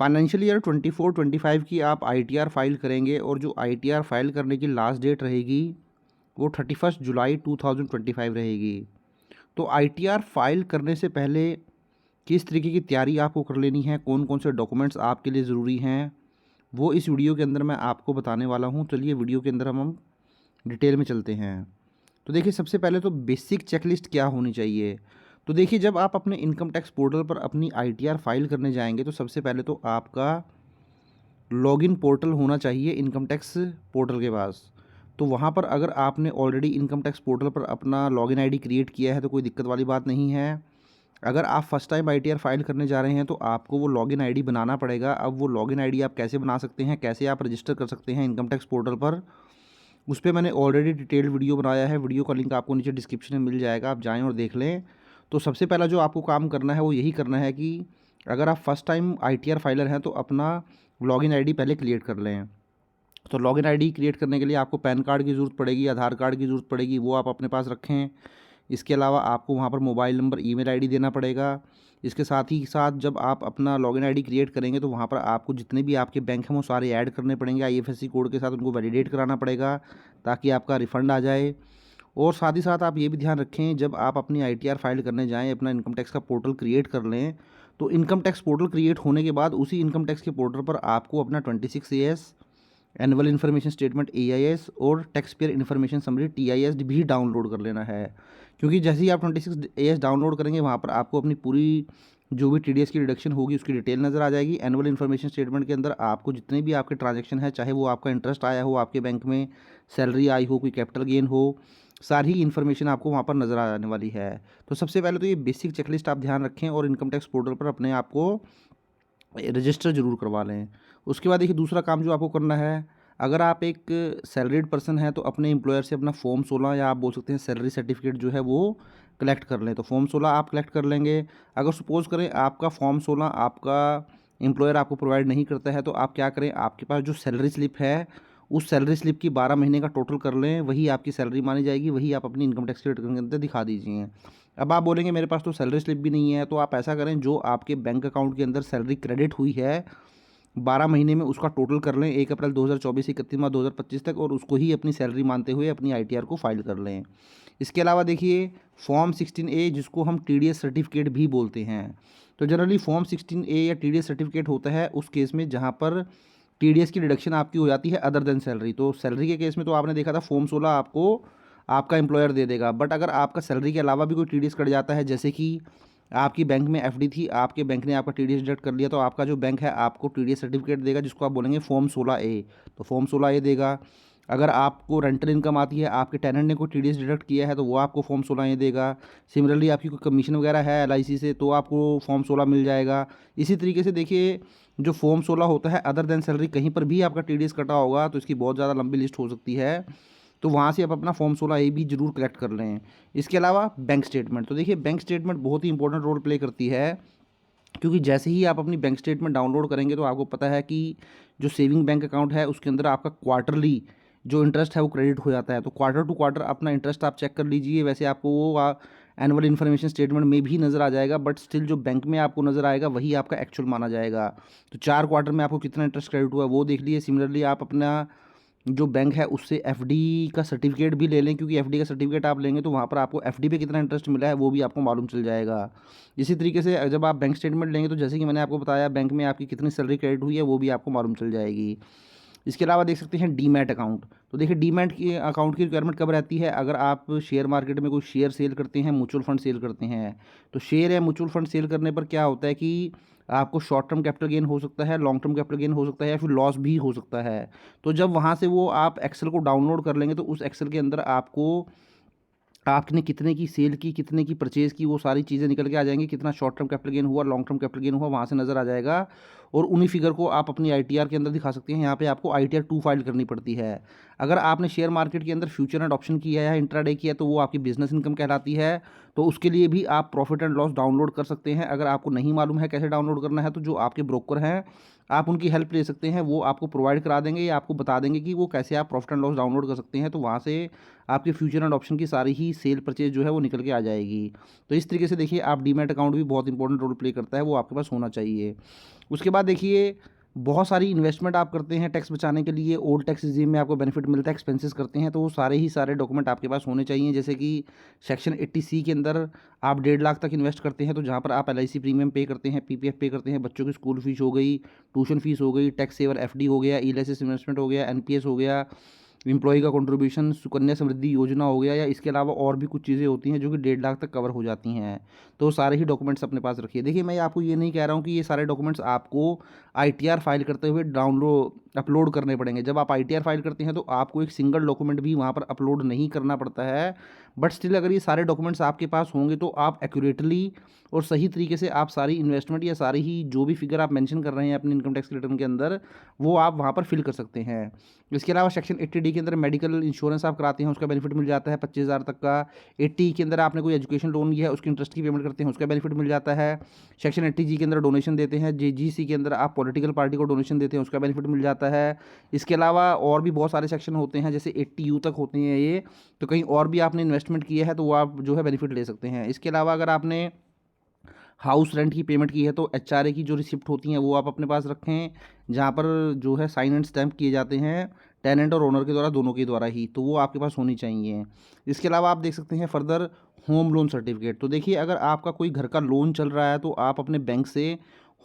Financial year 24-25 की आप ITR file करेंगे और जो आईटीआर फाइल करने की लास्ट डेट रहेगी वो 31 जुलाई 2025 रहेगी। तो आईटीआर फाइल करने से पहले किस तरीके की तैयारी आपको कर लेनी है, कौन कौन से डॉक्यूमेंट्स आपके लिए ज़रूरी हैं, वो इस वीडियो के अंदर मैं आपको बताने वाला हूँ। चलिए वीडियो के अंदर हम डिटेल में चलते हैं। तो देखिए, सबसे पहले तो बेसिक चेकलिस्ट क्या होनी चाहिए। तो देखिए, जब आप अपने इनकम टैक्स पोर्टल पर अपनी आईटीआर फाइल करने जाएंगे तो सबसे पहले तो आपका लॉगिन पोर्टल होना चाहिए इनकम टैक्स पोर्टल के पास। तो वहाँ पर अगर आपने ऑलरेडी इनकम टैक्स पोर्टल पर अपना लॉगिन आईडी क्रिएट किया है तो कोई दिक्कत वाली बात नहीं है। अगर आप फर्स्ट टाइम आईटीआर फाइल करने जा रहे हैं तो आपको वो लॉगिन आईडी बनाना पड़ेगा। अब वो लॉगिन आईडी आप कैसे बना सकते हैं, कैसे आप रजिस्टर कर सकते हैं इनकम टैक्स पोर्टल पर, उस पर मैंने ऑलरेडी डिटेल्ड वीडियो बनाया है। वीडियो का लिंक आपको नीचे डिस्क्रिप्शन में मिल जाएगा, आप जाएँ और देख लें। तो सबसे पहला जो आपको काम करना है वो यही करना है कि अगर आप फर्स्ट टाइम आईटीआर फाइलर हैं तो अपना लॉगिन आईडी पहले क्रिएट कर लें। तो लॉगिन आईडी क्रिएट करने के लिए आपको पैन कार्ड की ज़रूरत पड़ेगी, आधार कार्ड की ज़रूरत पड़ेगी, वो आप अपने पास रखें। इसके अलावा आपको वहाँ पर मोबाइल नंबर, ईमेल आईडी देना पड़ेगा। इसके साथ ही साथ जब आप अपना लॉगिन आईडी क्रिएट करेंगे तो वहाँ पर आपको जितने भी आपके बैंक हैं वो सारे ऐड करने पड़ेंगे। आईएफएससी कोड के साथ उनको वैलिडेट कराना पड़ेगा ताकि आपका रिफ़ंड आ जाए। और साथ ही साथ आप ये भी ध्यान रखें, जब आप अपनी आईटीआर फाइल करने जाएँ, अपना इनकम टैक्स का पोर्टल क्रिएट कर लें, तो इनकम टैक्स पोर्टल क्रिएट होने के बाद उसी इनकम टैक्स के पोर्टल पर आपको अपना 26AS, annual information statement AIS और tax payer information summary TIS भी डाउनलोड कर लेना है। क्योंकि जैसे ही आप 26AS डाउनलोड करेंगे वहाँ पर आपको अपनी पूरी जो भी TDS की डिडक्शन होगी उसकी डिटेल नज़र आ जाएगी। एनुअल इन्फॉर्मेशन स्टेटमेंट के अंदर आपको जितने भी आपके ट्रांजैक्शन है, चाहे वो आपका इंटरेस्ट आया हो आपके बैंक में, सैलरी आई हो, कोई कैपिटल गेन हो, सारी इन्फॉर्मेशन आपको वहाँ पर नज़र आने वाली है। तो सबसे पहले तो ये बेसिक चेकलिस्ट आप ध्यान रखें और इनकम टैक्स पोर्टल पर अपने आप को रजिस्टर ज़रूर करवा लें। उसके बाद देखिए, दूसरा काम जो आपको करना है, अगर आप एक सैलरीड पर्सन हैं तो अपने एम्प्लॉयर से अपना फॉर्म 16 या आप बोल सकते हैं सैलरी सर्टिफिकेट जो है वो कलेक्ट कर लें। तो फॉर्म 16 आप कलेक्ट कर लेंगे। अगर सपोज़ करें आपका फॉर्म 16 आपका एम्प्लॉयर आपको प्रोवाइड नहीं करता है तो आप क्या करें, आपके पास जो सैलरी स्लिप है उस सैलरी स्लिप की 12 महीने का टोटल कर लें, वही आपकी सैलरी मानी जाएगी, वही आप अपनी इनकम टैक्स रिटर्न के अंदर दिखा दीजिए। अब आप बोलेंगे मेरे पास तो सैलरी स्लिप भी नहीं है, तो आप ऐसा करें, जो आपके बैंक अकाउंट के अंदर सैलरी क्रेडिट हुई है 12 महीने में उसका टोटल कर लें 1 अप्रैल 2024 से 31 मार्च 2025 तक, और उसको ही अपनी सैलरी मानते हुए अपनी आईटीआर को फाइल कर लें। इसके अलावा देखिए, फॉर्म 16A जिसको हम TDS सर्टिफिकेट भी बोलते हैं, तो जनरली फॉर्म 16A या TDS सर्टिफिकेट होता है उस केस में जहाँ पर TDS की डिडक्शन आपकी हो जाती है अदर देन सैलरी। तो सैलरी के केस में तो आपने देखा था फॉर्म 16 आपको आपका एम्प्लॉयर दे देगा, बट अगर आपका सैलरी के अलावा भी कोई TDS कट जाता है, जैसे कि आपकी बैंक में एफडी थी, आपके बैंक ने आपका TDS डिडक्ट कर लिया, तो आपका जो बैंक है आपको TDS सर्टिफिकेट देगा जिसको आप बोलेंगे फॉर्म 16A। तो फॉर्म 16A देगा। अगर आपको रेंटल इनकम आती है, आपके टेनेंट ने कोई TDS डिडक्ट किया है तो वो आपको फॉर्म 16A देगा। सिमिलरली आपकी कोई कमीशन वगैरह है LIC से तो आपको फॉर्म 16 मिल जाएगा। इसी तरीके से देखिए, जो फॉर्म 16 होता है अदर देन सैलरी, कहीं पर भी आपका TDS कटा होगा तो इसकी बहुत ज़्यादा लंबी लिस्ट हो सकती है, तो वहाँ से आप अपना फॉर्म 16A भी जरूर कलेक्ट कर लें। इसके अलावा बैंक स्टेटमेंट, तो देखिए बैंक स्टेटमेंट बहुत ही इंपॉर्टेंट रोल प्ले करती है, क्योंकि जैसे ही आप अपनी बैंक स्टेटमेंट डाउनलोड करेंगे तो आपको पता है कि जो सेविंग बैंक अकाउंट है उसके अंदर आपका क्वार्टरली जो इंटरेस्ट है वो क्रेडिट हो जाता है। तो क्वार्टर टू क्वार्टर अपना इंटरेस्ट आप चेक कर लीजिए। वैसे आपको वो एनुअल इन्फॉर्मेशन स्टेटमेंट में भी नज़र आ जाएगा, बट स्टिल जो बैंक में आपको नज़र आएगा वही आपका एक्चुअल माना जाएगा। तो 4 क्वार्टर में आपको कितना इंटरेस्ट क्रेडिट हुआ वो देख लीजिए। सिमिलरली आप अपना जो बैंक है उससे एफडी का सर्टिफिकेट भी ले लें, क्योंकि एफडी का सर्टिफिकेट आप लेंगे तो वहाँ पर आपको एफडी पे कितना इंटरेस्ट मिला है वो भी आपको मालूम चल जाएगा। इसी तरीके से जब आप बैंक स्टेटमेंट लेंगे तो जैसे कि मैंने आपको बताया बैंक में आपकी कितनी सैलरी क्रेडिट हुई है वो भी आपको मालूम चल जाएगी। इसके अलावा देख सकते हैं डीमैट अकाउंट। तो देखिए, डीमैट की अकाउंट की रिक्वायरमेंट कब रहती है, अगर आप शेयर मार्केट में कोई शेयर सेल करते हैं, म्यूचुअल फंड सेल करते हैं। तो शेयर या म्यूचुअल फंड सेल करने पर क्या होता है कि आपको शॉर्ट टर्म कैपिटल गेन हो सकता है, लॉन्ग टर्म कैपिटल गेन हो सकता है, या फिर लॉस भी हो सकता है। तो जब वहाँ से वो आप एक्सेल को डाउनलोड कर लेंगे तो उस एक्सेल के अंदर आपको आपने कितने की सेल की, कितने की परचेज़ की, वो सारी चीज़ें निकल के आ जाएंगी। कितना शॉर्ट टर्म कैपिटल गेन हुआ, लॉन्ग टर्म कैपिटल गेन हुआ, वहाँ से नज़र आ जाएगा। और उन्हीं फिगर को आप अपनी आईटीआर के अंदर दिखा सकते हैं। यहाँ पे आपको आईटीआर 2 फाइल करनी पड़ती है। अगर आपने शेयर मार्केट के अंदर फ्यूचर एंड ऑप्शन किया है या इंट्राडे किया है तो वो आपकी बिजनेस इनकम कहलाती है। तो उसके लिए भी आप प्रॉफिट एंड लॉस डाउनलोड कर सकते हैं। अगर आपको नहीं मालूम है कैसे डाउनलोड करना है तो जो आपके ब्रोकर हैं आप उनकी हेल्प ले सकते हैं, वो आपको प्रोवाइड करा देंगे या आपको बता देंगे कि वो कैसे आप प्रॉफिट एंड लॉस डाउनलोड कर सकते हैं। तो वहाँ से आपके फ्यूचर एंड ऑप्शन की सारी ही सेल परचेज जो है वो निकल के आ जाएगी। तो इस तरीके से देखिए आप डीमैट अकाउंट भी बहुत इंपॉर्टेंट रोल प्ले करता है, वो आपके पास होना चाहिए। उसके बाद देखिए बहुत सारी इन्वेस्टमेंट आप करते हैं टैक्स बचाने के लिए, ओल्ड टैक्स रिजीम में आपको बेनिफिट मिलता है, एक्सपेंसेस करते हैं, तो वो सारे ही सारे डॉक्यूमेंट आपके पास होने चाहिए। जैसे कि सेक्शन 80C के अंदर आप 1.5 लाख तक इन्वेस्ट करते हैं तो जहाँ पर आप LIC प्रीमियम पे करते हैं, PPF पे करते हैं, बच्चों की स्कूल फीस हो गई, ट्यूशन फीस हो गई, टैक्स सेवर FD हो गया, ELSS इन्वेस्टमेंट हो गया, NPS हो गया, एम्प्लॉय का कंट्रीब्यूशन, सुकन्या समृद्धि योजना हो गया, या इसके अलावा और भी कुछ चीज़ें होती हैं जो कि 1.5 लाख तक कवर हो जाती हैं। तो सारे ही डॉक्यूमेंट्स अपने पास रखिए। देखिए मैं आपको ये नहीं कह रहा हूँ कि ये सारे डॉक्यूमेंट्स आपको ITR फाइल करते हुए अपलोड करने पड़ेंगे। जब आप ITR फाइल करते हैं तो आपको एक सिंगल डॉक्यूमेंट भी वहाँ पर अपलोड नहीं करना पड़ता है, बट स्टिल अगर ये सारे डॉक्यूमेंट्स आपके पास होंगे तो आप एक्यूरेटली और सही तरीके से आप सारी इन्वेस्टमेंट या सारी ही जो भी फिगर आप मेंशन कर रहे हैं अपने इनकम टैक्स रिटर्न के अंदर, वो आप वहाँ पर फिल कर सकते हैं। इसके अलावा सेक्शन 80D के अंदर मेडिकल इंश्योरेंस आप कराते हैं, उसका बेनिफिट मिल जाता है 25,000 तक का। 80E के अंदर आपने कोई एजुकेशन लोन लिया है, उसकी इंटरेस्ट की पेमेंट करते हैं, उसका बेनिफिट मिल जाता है। सेक्शन 80G के अंदर डोनेशन देते हैं, JGC के अंदर आप पॉलिटिकल पार्टी को डोनेशन देते हैं, उसका बेनिफिट मिल जाता है। इसके अलावा और भी बहुत सारे सेक्शन होते हैं, जैसे 80U तक होते हैं ये, तो कहीं और भी आपने इन्वेस्टमेंट किया है तो वो आप जो है बेनिफिट ले सकते हैं। इसके अलावा अगर आपने हाउस रेंट की पेमेंट की है तो HRA की जो रिसिप्ट होती हैं वो आप अपने पास रखें, जहाँ पर जो है साइन एंड स्टैम्प किए जाते हैं टेनेंट और ओनर के द्वारा, दोनों के द्वारा ही, तो वो आपके पास होनी चाहिए। इसके अलावा आप देख सकते हैं फर्दर होम लोन सर्टिफिकेट। तो देखिए अगर आपका कोई घर का लोन चल रहा है तो आप अपने बैंक से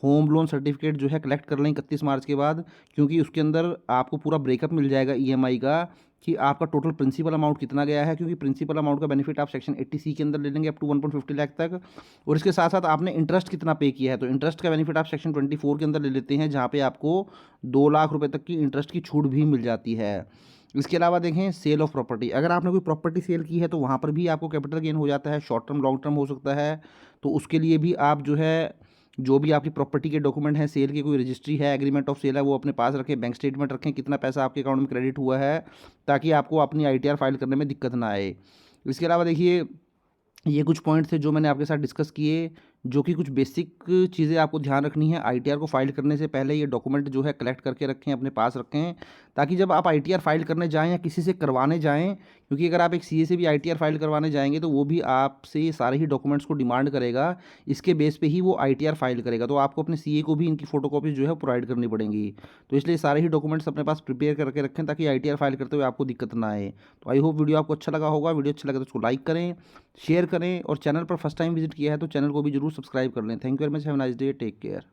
होम लोन सर्टिफिकेट जो है कलेक्ट कर लें 31 मार्च के बाद, क्योंकि उसके अंदर आपको पूरा ब्रेकअप मिल जाएगा EMI का कि आपका टोटल प्रिंसिपल अमाउंट कितना गया है, क्योंकि प्रिंसिपल अमाउंट का बेनिफिट आप सेक्शन 80C के अंदर ले लेंगे अप टू 1.50 लाख तक। और इसके साथ साथ आपने इंटरेस्ट कितना पे किया है, तो इंटरेस्ट का बेनिफिट आप सेक्शन 24 के अंदर ले लेते हैं, जहाँ पे आपको 2 लाख रुपए तक की इंटरेस्ट की छूट भी मिल जाती है। इसके अलावा देखें सेल ऑफ प्रॉपर्टी, अगर आपने कोई प्रॉपर्टी सेल की है तो वहाँ पर भी आपको कैपिटल गेन हो जाता है, शॉर्ट टर्म लॉन्ग टर्म हो सकता है। तो उसके लिए भी आप जो है जो भी आपकी प्रॉपर्टी के डॉक्यूमेंट हैं, सेल की कोई रजिस्ट्री है, एग्रीमेंट ऑफ सेल है, वो अपने पास रखें, बैंक स्टेटमेंट रखें, कितना पैसा आपके अकाउंट में क्रेडिट हुआ है, ताकि आपको अपनी ITR फाइल करने में दिक्कत ना आए। इसके अलावा देखिए ये कुछ पॉइंट थे जो मैंने आपके साथ डिस्कस किए, जो कि कुछ बेसिक चीज़ें आपको ध्यान रखनी है। ITR को फाइल करने से पहले ये डॉक्यूमेंट जो है कलेक्ट करके रखें, अपने पास रखें, ताकि जब आप ITR फाइल करने जाएँ या किसी से करवाने जाएँ, क्योंकि अगर आप एक CA से भी ITR फाइल करवाने जाएंगे तो वो भी आपसे ये सारे ही डॉक्यूमेंट्स को डिमांड करेगा, इसके बेस पे ही वो ITR फाइल करेगा। तो आपको अपने CA को भी इनकी फ़ोटोकॉपी जो है प्रोवाइड करनी पड़ेंगी। तो इसलिए सारे ही डॉक्यूमेंट्स अपने पास प्रिपेयर करके रखें ताकि ITR फाइल करते हुए आपको दिक्कत ना आए। तो आई होप वीडियो आपको अच्छा लगा होगा। वीडियो अच्छा लगा तो उसको लाइक करें, शेयर करें, और चैनल पर फर्स्ट टाइम विजिट किया है तो चैनल को भी जरूर सब्सक्राइब कर लें। Thank you very much, have a nice day, take care.